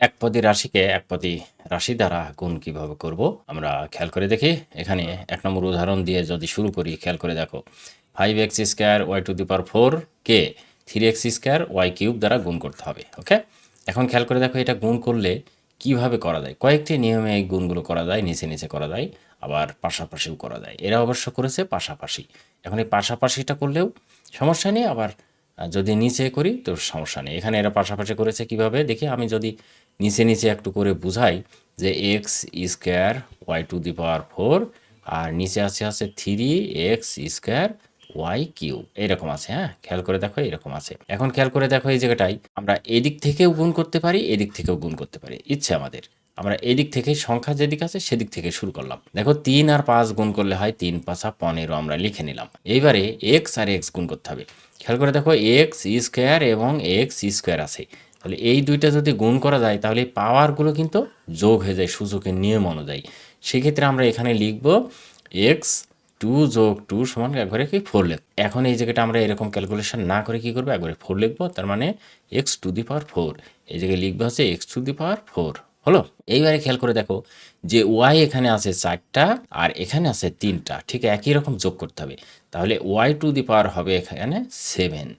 একপদী রাশিকে একপদী রাশি দ্বারা গুণ কিভাবে করব আমরা খেয়াল করে দেখি। এখানে ১ নম্বর উদাহরণ দিয়ে যদি শুরু করি, খেয়াল করে দেখো। 5x স্কয়ার y⁴ কে 3x স্কয়ার y³ দ্বারা গুণ করতে হবে। ওকে? এখন খেয়াল করে দেখো এটা গুণ করলে কিভাবে করা যায়। কয়েকটি নিয়মে এই গুণগুলো করা যায়, নিচে করা যায়, আবার পাশাপাশিও করা যায়। এরা অবশ্য করেছে পাশাপাশি। এখন এই পাশাপাশিটা করলেও সমস্যা নেই, আবার যদি নিচে করি তো সমস্যা নেই। এখানে এরা পাশাপাশি করেছে কিভাবে দেখি। আমি যদি নিচে একটু করে বুঝাই যে এক্স স্কোয়ার y⁴ আর নিচে আছে 3x স্কোয়ার y³ এরকম আছে। হ্যাঁ, খেয়াল করে দেখো এরকম আছে। এখন খেয়াল করে দেখো এই জায়গাটায় আমরা এদিক থেকেও গুণ করতে পারি, এদিক থেকেও গুণ করতে পারি, ইচ্ছে আমাদের। আমরা এদিক থেকে সংখ্যা যেদিক আছে সেদিক থেকে শুরু করলাম। দেখো 3 আর 5 গুণ করলে হয় 3 × 5 = 15 আমরা লিখে নিলাম। এইবারে এক্স আর এক্স গুণ করতে হবে। খেয়াল করে দেখো এক্স স্কোয়ার এবং এক্স স্কোয়ার আছে, তাহলে এই দুইটা যদি গুণ করা যায় তাহলে এই পাওয়ারগুলো কিন্তু যোগ হয়ে যায় সূচকের নিয়ম অনুযায়ী। সেক্ষেত্রে আমরা এখানে লিখব এক্স 2 + 2 = একবারে কি 4 লিখব। এখন এই জায়গাটা আমরা এরকম ক্যালকুলেশন না করে কি করবো, একবারে 4 লিখবো। তার মানে x⁴ এই জায়গায় লিখবো হচ্ছে x⁴ হলো। এইবারে খেয়াল করে দেখো যে ওয়াই এখানে আছে 4টা আর এখানে আছে 3টা, ঠিক একই রকম যোগ করতে হবে। তাহলে y⁴ হবে এখানে 7।